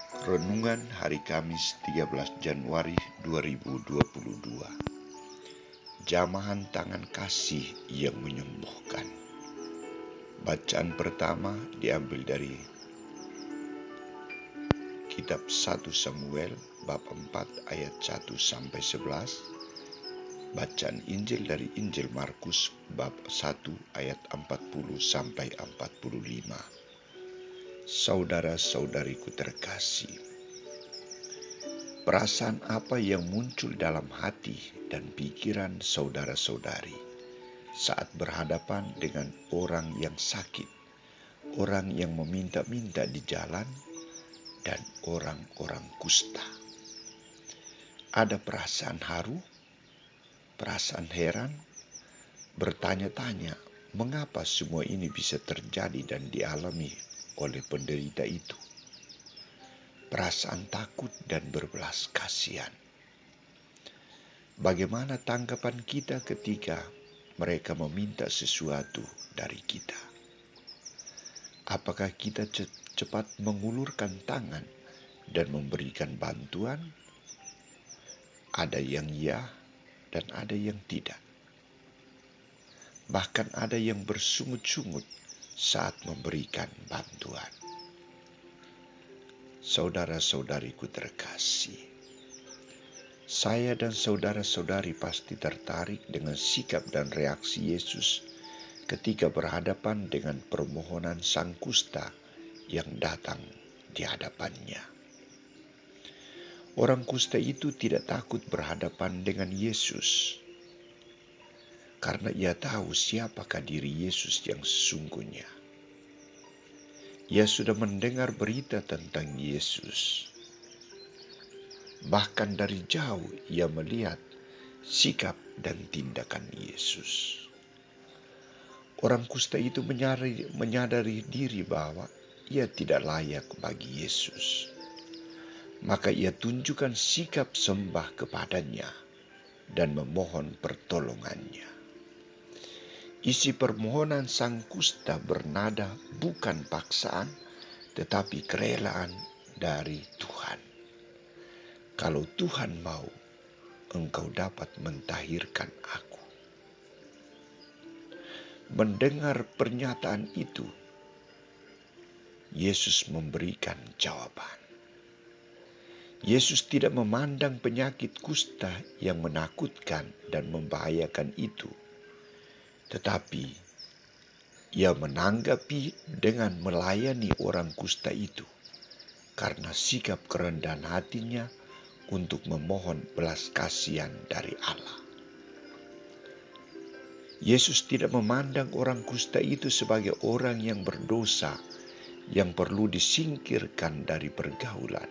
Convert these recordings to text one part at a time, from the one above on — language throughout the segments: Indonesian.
Renungan Hari Kamis 13 Januari 2022. Jamahan tangan kasih yang menyembuhkan. Bacaan pertama diambil dari kitab 1 Samuel bab 4 ayat 1 sampai 11. Bacaan Injil dari Injil Markus bab 1 ayat 40 sampai 45. Saudara-saudariku terkasih, perasaan apa yang muncul dalam hati dan pikiran saudara-saudari saat berhadapan dengan orang yang sakit, orang yang meminta-minta di jalan, dan orang-orang kusta? Ada perasaan haru, perasaan heran, bertanya-tanya mengapa semua ini bisa terjadi dan dialami oleh penderita itu. Perasaan takut dan berbelas kasihan. Bagaimana tanggapan kita ketika mereka meminta sesuatu dari kita? Apakah kita cepat mengulurkan tangan dan memberikan bantuan? Ada yang ya dan ada yang tidak. Bahkan ada yang bersungut-sungut saat memberikan bantuan. Saudara-saudariku terkasih, saya dan saudara-saudari pasti tertarik dengan sikap dan reaksi Yesus ketika berhadapan dengan permohonan sang kusta yang datang di hadapannya. Orang kusta itu tidak takut berhadapan dengan Yesus, karena ia tahu siapakah diri Yesus yang sesungguhnya. Ia sudah mendengar berita tentang Yesus. Bahkan dari jauh ia melihat sikap dan tindakan Yesus. Orang kusta itu menyadari diri bahwa ia tidak layak bagi Yesus. Maka ia tunjukkan sikap sembah kepadanya dan memohon pertolongannya. Isi permohonan sang kusta bernada bukan paksaan, tetapi kerelaan dari Tuhan. Kalau Tuhan mau, engkau dapat mentahirkan aku. Mendengar pernyataan itu, Yesus memberikan jawaban. Yesus tidak memandang penyakit kusta yang menakutkan dan membahayakan itu, tetapi ia menanggapi dengan melayani orang kusta itu karena sikap kerendahan hatinya untuk memohon belas kasihan dari Allah. Yesus tidak memandang orang kusta itu sebagai orang yang berdosa yang perlu disingkirkan dari pergaulan.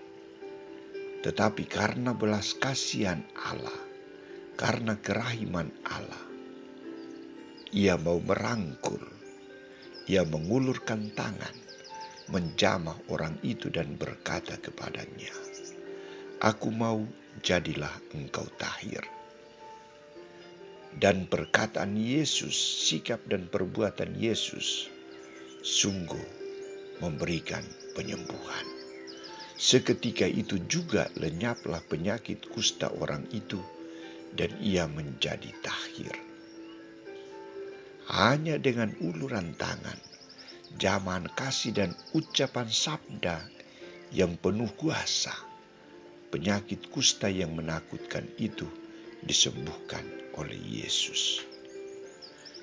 Tetapi karena belas kasihan Allah, karena kerahiman Allah, ia mau merangkul, ia mengulurkan tangan, menjamah orang itu dan berkata kepadanya, "Aku mau, jadilah engkau tahir." Dan perkataan Yesus, sikap dan perbuatan Yesus sungguh memberikan penyembuhan. Seketika itu juga lenyaplah penyakit kusta orang itu dan ia menjadi tahir. Hanya dengan uluran tangan, jamahan kasih dan ucapan sabda yang penuh kuasa, penyakit kusta yang menakutkan itu disembuhkan oleh Yesus.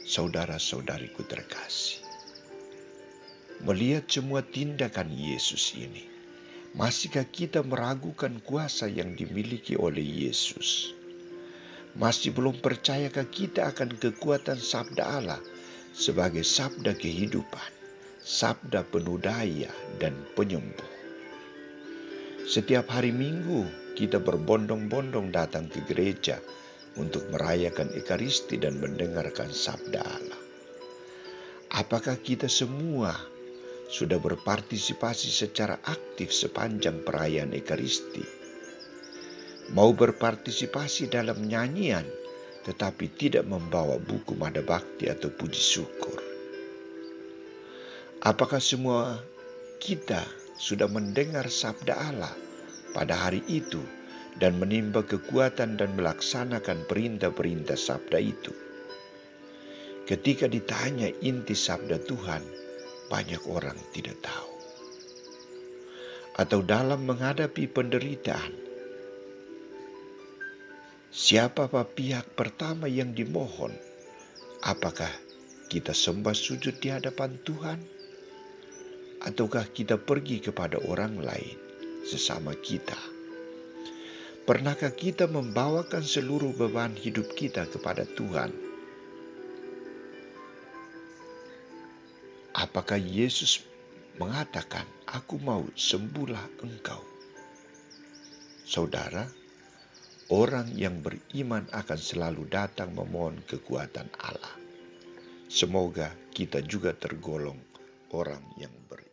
Saudara-saudariku terkasih, melihat semua tindakan Yesus ini, masihkah kita meragukan kuasa yang dimiliki oleh Yesus? Masih belum percayakah kita akan kekuatan sabda Allah sebagai sabda kehidupan, sabda penuh daya dan penyembuh? Setiap hari Minggu kita berbondong-bondong datang ke gereja untuk merayakan Ekaristi dan mendengarkan sabda Allah. Apakah kita semua sudah berpartisipasi secara aktif sepanjang perayaan Ekaristi? Mau berpartisipasi dalam nyanyian, tetapi tidak membawa buku Mada Bakti atau puji syukur? Apakah semua kita sudah mendengar sabda Allah pada hari itu dan menimba kekuatan dan melaksanakan perintah-perintah sabda itu. Ketika ditanya inti sabda Tuhan, banyak orang tidak tahu. Atau dalam menghadapi penderitaan, siapakah pihak pertama yang dimohon? Apakah kita sembah sujud di hadapan Tuhan? Ataukah kita pergi kepada orang lain, sesama kita? Pernahkah kita membawakan seluruh beban hidup kita kepada Tuhan? Apakah Yesus mengatakan, "Aku mau sembuhlah engkau"? Saudara, orang yang beriman akan selalu datang memohon kekuatan Allah. Semoga kita juga tergolong orang yang beriman.